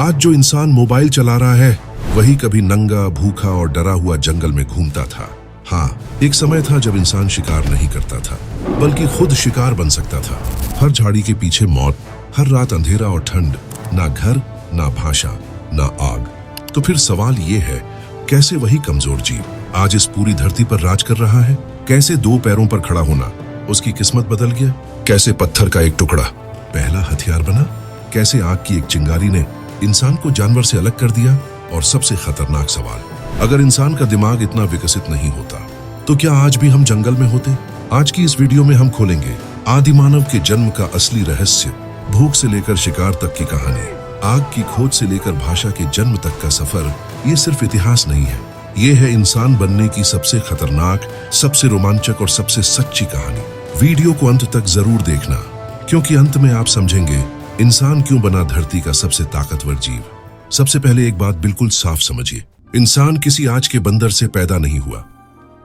आज जो इंसान मोबाइल चला रहा है वही कभी नंगा, भूखा और डरा हुआ जंगल में घूमता था। हाँ, एक समय था जब इंसान शिकार नहीं करता था बल्कि खुद शिकार बन सकता था। हर झाड़ी के पीछे मौत, हर रात अंधेरा और ठंड, ना घर, ना भाषा, ना आग। तो फिर सवाल ये है, कैसे वही कमजोर जीव आज इस पूरी धरती पर राज कर रहा है? कैसे दो पैरों पर खड़ा होना उसकी किस्मत बदल गया? कैसे पत्थर का एक टुकड़ा पहला हथियार बना? कैसे आग की एक चिंगारी ने इंसान को जानवर से अलग कर दिया? और सबसे खतरनाक सवाल, अगर इंसान का दिमाग इतना विकसित नहीं होता तो क्या आज भी हम जंगल में होते? आज की इस वीडियो में हम खोलेंगे आदि मानव के जन्म का असली रहस्य, भूख से लेकर शिकार तक की कहानी, आग की खोज से लेकर भाषा के जन्म तक का सफर। ये सिर्फ इतिहास नहीं है, ये है इंसान बनने की सबसे खतरनाक, सबसे रोमांचक और सबसे सच्ची कहानी। वीडियो को अंत तक जरूर देखना, क्योंकि अंत में आप समझेंगे इंसान क्यों बना धरती का सबसे ताकतवर जीव। सबसे पहले एक बात बिल्कुल साफ समझिए, इंसान किसी आज के बंदर से पैदा नहीं हुआ।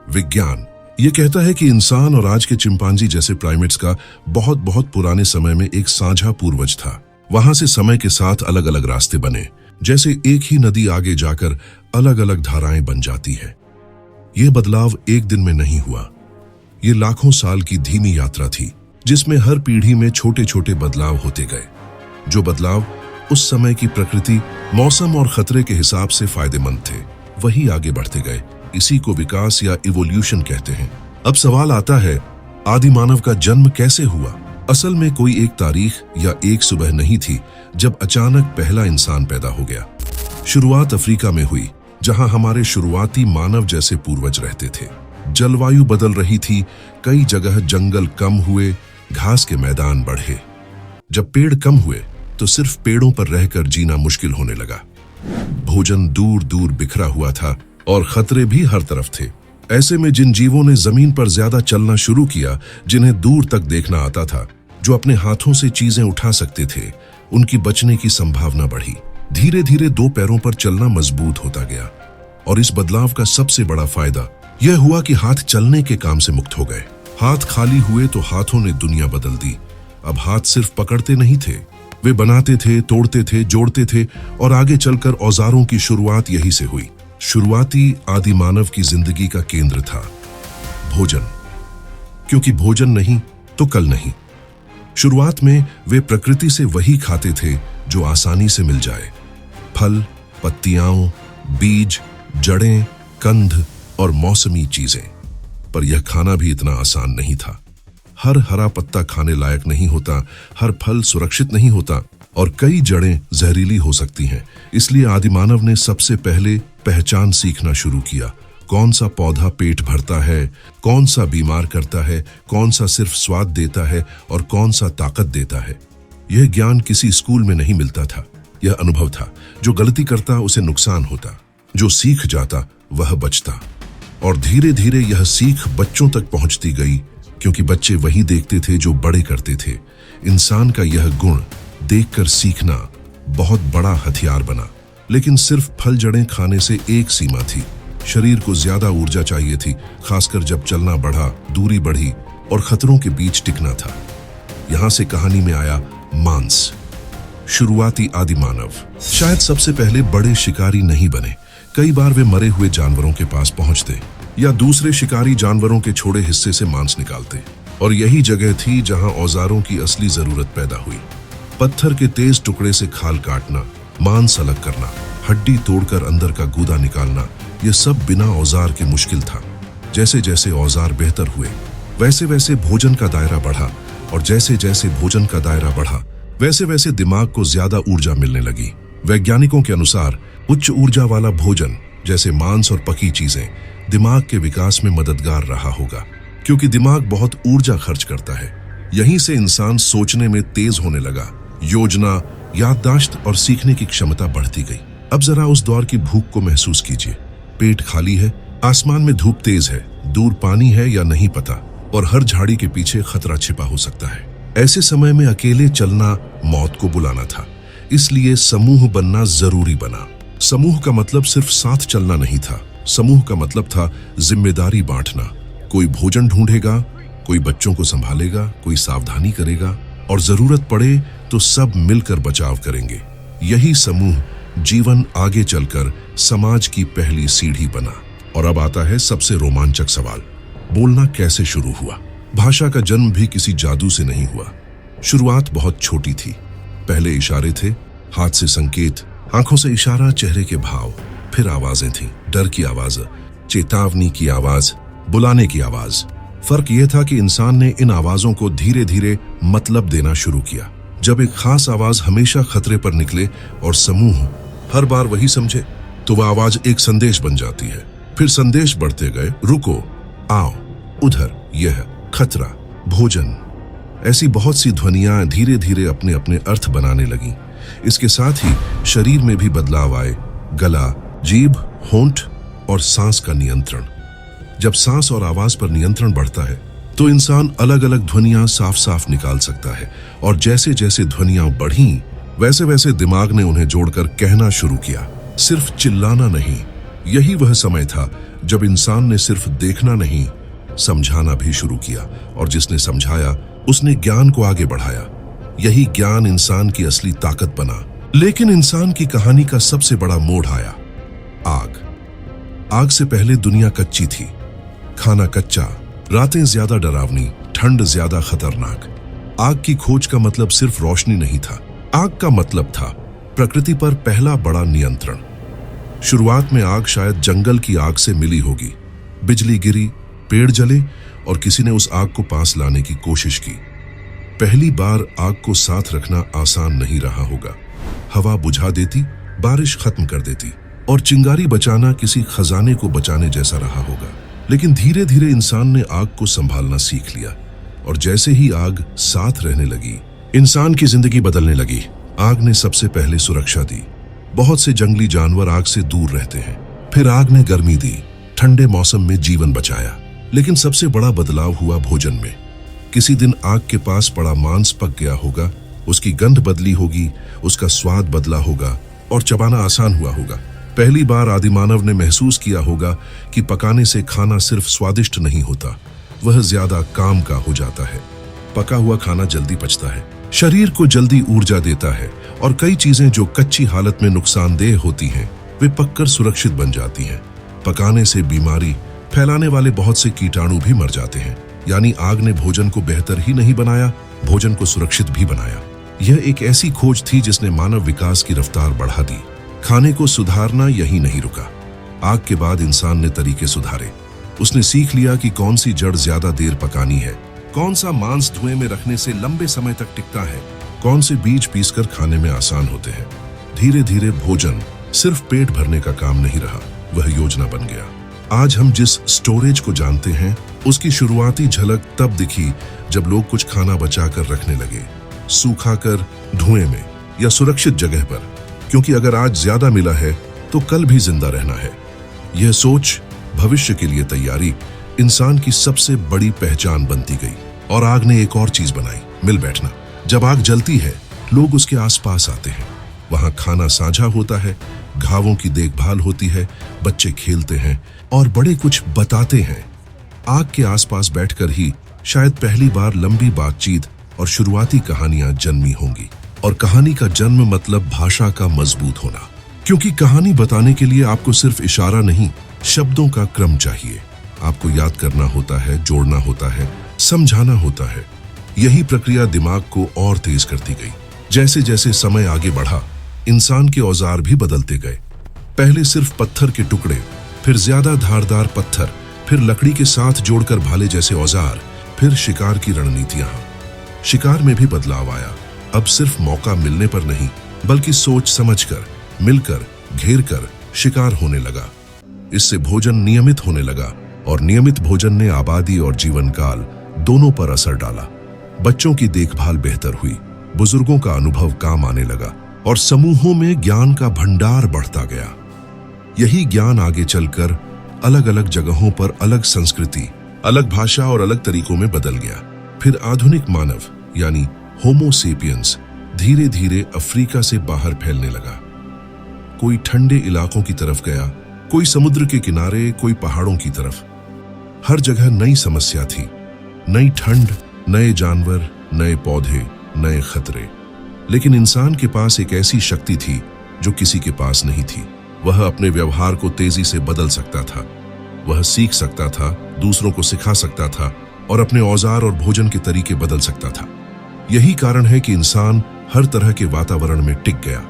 विज्ञान ये कहता है कि इंसान और आज के चिंपांजी जैसे प्राइमेट्स का बहुत बहुत पुराने समय में एक साझा पूर्वज था। वहां से समय के साथ अलग अलग रास्ते बने, जैसे एक ही नदी आगे जाकर अलग अलग धाराएं बन जाती है। यह बदलाव एक दिन में नहीं हुआ, ये लाखों साल की धीमी यात्रा थी, जिसमें हर पीढ़ी में छोटे छोटे बदलाव होते गए। जो बदलाव उस समय की प्रकृति, मौसम और खतरे के हिसाब से फायदेमंद थे, वही आगे बढ़ते गए। इसी को विकास या इवोल्यूशन कहते हैं। अब सवाल आता है, आदि मानव का जन्म कैसे हुआ? असल में कोई एक तारीख या एक सुबह नहीं थी जब अचानक पहला इंसान पैदा हो गया। शुरुआत अफ्रीका में हुई, जहां हमारे शुरुआती मानव जैसे पूर्वज रहते थे। जलवायु बदल रही थी, कई जगह जंगल कम हुए, घास के मैदान बढ़े। जब पेड़ कम हुए तो सिर्फ पेड़ों पर रहकर जीना मुश्किल होने लगा। भोजन दूर दूर बिखरा हुआ था और खतरे भी हर तरफ थे। ऐसे में जिन जीवों ने जमीन पर ज्यादा चलना शुरू किया, जिन्हें दूर तक देखना आता था, जो अपने हाथों से चीजें उठा सकते थे, उनकी बचने की संभावना बढ़ी। धीरे धीरे दो पैरों पर चलना मजबूत होता गया। और इस बदलाव का सबसे बड़ा फायदा यह हुआ कि हाथ चलने के काम से मुक्त हो गए। हाथ खाली हुए तो हाथों ने दुनिया बदल दी। अब हाथ सिर्फ पकड़ते नहीं थे, वे बनाते थे, तोड़ते थे, जोड़ते थे और आगे चलकर औजारों की शुरुआत यही से हुई। शुरुआती आदि मानव की जिंदगी का केंद्र था भोजन, क्योंकि भोजन नहीं तो कल नहीं। शुरुआत में वे प्रकृति से वही खाते थे जो आसानी से मिल जाए, फल, पत्तियां, बीज, जड़ें, कंद और मौसमी चीजें। पर यह खाना भी इतना आसान नहीं था। हर हरा पत्ता खाने लायक नहीं होता, हर फल सुरक्षित नहीं होता और कई जड़ें जहरीली हो सकती हैं। इसलिए आदि मानव ने सबसे पहले पहचान सीखना शुरू किया। कौन सा पौधा पेट भरता है, कौन सा बीमार करता है, कौन सा सिर्फ स्वाद देता है और कौन सा ताकत देता है। यह ज्ञान किसी स्कूल में नहीं मिलता था, यह अनुभव था। जो गलती करता उसे नुकसान होता, जो सीख जाता वह बचता। और धीरे धीरे यह सीख बच्चों तक पहुंचती गई, क्योंकि बच्चे वही देखते थे जो बड़े करते थे। इंसान का यह गुण देखकर सीखना बहुत बड़ा हथियार बना। लेकिन सिर्फ फल जड़ें खाने से एक सीमा थी। शरीर को ज्यादा ऊर्जा चाहिए थी, खासकर जब चलना बढ़ा, दूरी बढ़ी और खतरों के बीच टिकना था। यहां से कहानी में आया मांस। शुरुआती आदि मानव शायद सबसे पहले बड़े शिकारी नहीं बने। कई बार वे मरे हुए जानवरों के पास पहुंचते या दूसरे शिकारी जानवरों के छोड़े हिस्से से मांस निकालते। और यही जगह थी जहां औजारों की असली जरूरत पैदा हुई। पत्थर के तेज टुकड़े से खाल काटना, मांस अलग करना, हड्डी तोड़कर अंदर का गूदा निकालना, यह सब बिना औजार के मुश्किल था। जैसे जैसे औजार बेहतर हुए, वैसे वैसे भोजन का दायरा बढ़ा। और जैसे जैसे भोजन का दायरा बढ़ा, वैसे वैसे दिमाग को ज्यादा ऊर्जा मिलने लगी। वैज्ञानिकों के अनुसार उच्च ऊर्जा वाला भोजन, जैसे मांस और पकी चीजें, दिमाग के विकास में मददगार रहा होगा, क्योंकि दिमाग बहुत ऊर्जा खर्च करता है। यहीं से इंसान सोचने में तेज होने लगा। योजना, याददाश्त और सीखने की क्षमता बढ़ती गई। अब जरा उस दौर की भूख को महसूस कीजिए। पेट खाली है, आसमान में धूप तेज है, दूर पानी है या नहीं पता, और हर झाड़ी के पीछे खतरा छिपा हो सकता है। ऐसे समय में अकेले चलना मौत को बुलाना था। इसलिए समूह बनना जरूरी बना। समूह का मतलब सिर्फ साथ चलना नहीं था, समूह का मतलब था जिम्मेदारी बांटना। कोई भोजन ढूंढेगा, कोई बच्चों को संभालेगा, कोई सावधानी करेगा और जरूरत पड़े तो सब मिलकर बचाव करेंगे। यही समूह जीवन आगे चलकर समाज की पहली सीढ़ी बना। और अब आता है सबसे रोमांचक सवाल, बोलना कैसे शुरू हुआ? भाषा का जन्म भी किसी जादू से नहीं हुआ। शुरुआत बहुत छोटी थी। पहले इशारे थे, हाथ से संकेत, आंखों से इशारा, चेहरे के भाव, फिर आवाजें थीं, डर की आवाज, चेतावनी की आवाज, बुलाने की आवाज। फर्क यह था कि इंसान ने इन आवाजों को धीरे धीरे मतलब देना शुरू किया। जब एक खास आवाज हमेशा खतरे पर निकले और समूह हर बार वही समझे, तो वह आवाज एक संदेश बन जाती है। फिर संदेश बढ़ते गए, रुको, आओ, उधर, यह, खतरा, भोजन। ऐसी बहुत सी ध्वनियां धीरे धीरे अपने अपने अर्थ बनाने लगीं। इसके साथ ही शरीर में भी बदलाव आए, गला, जीभ, होंठ और सांस का नियंत्रण। जब सांस और आवाज पर नियंत्रण बढ़ता है तो इंसान अलग अलग ध्वनियां साफ साफ निकाल सकता है। और जैसे जैसे ध्वनियां बढ़ीं, वैसे वैसे दिमाग ने उन्हें जोड़कर कहना शुरू किया, सिर्फ चिल्लाना नहीं। यही वह समय था जब इंसान ने सिर्फ देखना नहीं, समझाना भी शुरू किया। और जिसने समझाया उसने ज्ञान को आगे बढ़ाया। यही ज्ञान इंसान की असली ताकत बना। लेकिन इंसान की कहानी का सबसे बड़ा मोड़ आया, आग। आग से पहले दुनिया कच्ची थी, खाना कच्चा, रातें ज्यादा डरावनी, ठंड ज्यादा खतरनाक। आग की खोज का मतलब सिर्फ रोशनी नहीं था, आग का मतलब था प्रकृति पर पहला बड़ा नियंत्रण। शुरुआत में आग शायद जंगल की आग से मिली होगी। बिजली गिरी, पेड़ जले और किसी ने उस आग को पास लाने की कोशिश की। पहली बार आग को साथ रखना आसान नहीं रहा होगा। हवा बुझा देती, बारिश खत्म कर देती और चिंगारी बचाना किसी खजाने को बचाने जैसा रहा होगा। लेकिन धीरे धीरे इंसान ने आग को संभालना सीख लिया और जैसे ही आग साथ रहने लगी, इंसान की जिंदगी बदलने लगी। आग ने सबसे पहले सुरक्षा दी। बहुत से जंगली जानवर आग से दूर रहते हैं। फिर आग ने गर्मी दी, ठंडे मौसम में जीवन बचाया। लेकिन सबसे बड़ा बदलाव हुआ भोजन में। किसी दिन आग के पास पड़ा मांस पक गया होगा, उसकी गंध बदली होगी, उसका स्वाद बदला होगा और चबाना आसान हुआ होगा। पहली बार आदिमानव ने महसूस किया होगा कि पकाने से खाना सिर्फ स्वादिष्ट नहीं होता, वह ज्यादा काम का हो जाता है। पका हुआ खाना जल्दी पचता है, शरीर को जल्दी ऊर्जा देता है और कई चीजें जो कच्ची हालत में नुकसानदेह होती हैं, वे पककर सुरक्षित बन जाती हैं। पकाने से बीमारी फैलाने वाले बहुत से कीटाणु भी मर जाते हैं। यानी आग ने भोजन को बेहतर ही नहीं बनाया, भोजन को सुरक्षित भी बनाया। यह एक ऐसी खोज थी जिसने मानव विकास की रफ्तार बढ़ा दी। खाने को सुधारना यही नहीं रुका। आग के बाद इंसान ने तरीके सुधारे। उसने सीख लिया कि कौन सी जड़ ज्यादा देर पकानी है, कौन सा मांस धुएं में रखने से लंबे समय तक टिकता है, कौन से बीज पीसकर खाने में आसान होते हैं। धीरे धीरे भोजन सिर्फ पेट भरने का काम नहीं रहा, वह योजना बन गया। आज हम जिस स्टोरेज को जानते हैं, उसकी शुरुआती झलक तब दिखी जब लोग कुछ खाना बचाकर रखने लगे, सूखाकर, धुएं में या सुरक्षित जगह पर। क्योंकि अगर आज ज्यादा मिला है तो कल भी जिंदा रहना है। यह सोच, भविष्य के लिए तैयारी, इंसान की सबसे बड़ी पहचान बनती गई। और आग ने एक और चीज बनाई, मिल बैठना। जब आग जलती है, लोग उसके आसपास आते हैं। वहां खाना साझा होता है, घावों की देखभाल होती है, बच्चे खेलते हैं और बड़े कुछ बताते हैं। आग के आसपास बैठकर ही शायद पहली बार लंबी बातचीत और शुरुआती कहानियां जन्मी होंगी। और कहानी का जन्म मतलब भाषा का मजबूत होना। क्योंकि कहानी बताने के लिए आपको सिर्फ इशारा नहीं, शब्दों का क्रम चाहिए। आपको याद करना होता है, जोड़ना होता है, समझाना होता है। यही प्रक्रिया दिमाग को और तेज करती गई। जैसे जैसे समय आगे बढ़ा, इंसान के औजार भी बदलते गए। पहले सिर्फ पत्थर के टुकड़े, फिर ज्यादा धारदार पत्थर, फिर लकड़ी के साथ जोड़कर भाले जैसे औजार, फिर शिकार की रणनीतियां। शिकार में भी बदलाव आया। अब सिर्फ मौका मिलने पर नहीं, बल्कि सोच समझकर, मिलकर, घेर कर शिकार होने लगा। इससे भोजन नियमित होने लगा और नियमित भोजन ने आबादी और जीवन काल दोनों पर असर डाला। बच्चों की देखभाल बेहतर हुई, बुजुर्गों का अनुभव काम आने लगा और समूहों में ज्ञान का भंडार बढ़ता गया। यही ज्ञान आगे चलकर अलग अलग जगहों पर अलग संस्कृति, अलग भाषा और अलग तरीकों में बदल गया। फिर आधुनिक मानव यानी होमो सेपियंस धीरे धीरे अफ्रीका से बाहर फैलने लगा। कोई ठंडे इलाकों की तरफ गया, कोई समुद्र के किनारे, कोई पहाड़ों की तरफ। हर जगह नई समस्या थी, नई ठंड, नए जानवर, नए पौधे, नए खतरे। लेकिन इंसान के पास एक ऐसी शक्ति थी जो किसी के पास नहीं थी। वह अपने व्यवहार को तेजी से बदल सकता था। वह सीख सकता था, दूसरों को सिखा सकता था और अपने औजार और भोजन के तरीके बदल सकता था। यही कारण है कि इंसान हर तरह के वातावरण में टिक गया।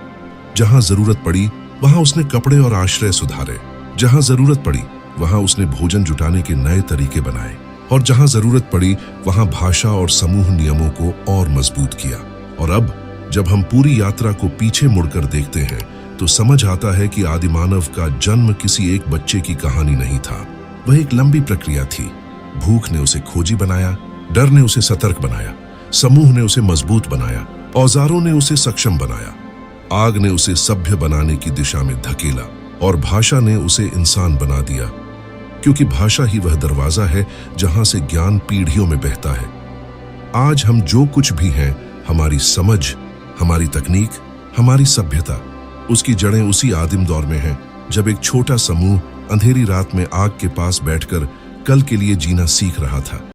जहां जरूरत पड़ी वहां उसने कपड़े और आश्रय सुधारे, जहां जरूरत पड़ी वहां उसने भोजन जुटाने के नए तरीके बनाए और जहां जरूरत पड़ी वहां भाषा और समूह नियमों को और मजबूत किया। और अब जब हम पूरी यात्रा को पीछे मुड़कर देखते हैं तो समझ आता है कि आदिमानव का जन्म किसी एक बच्चे की कहानी नहीं था। वह एक लंबी प्रक्रिया थी। भूख ने उसे खोजी बनाया, डर ने उसे सतर्क बनाया, समूह ने उसे मजबूत बनाया, औजारों ने उसे सक्षम बनाया, आग ने उसे सभ्य बनाने की दिशा में धकेला और भाषा ने उसे इंसान बना दिया। क्योंकि भाषा ही वह दरवाजा है जहां से ज्ञान पीढ़ियों में बहता है। आज हम जो कुछ भी हैं, हमारी समझ, हमारी तकनीक, हमारी सभ्यता, उसकी जड़ें उसी आदिम दौर में हैं जब एक छोटा समूह अंधेरी रात में आग के पास बैठकर कल के लिए जीना सीख रहा था।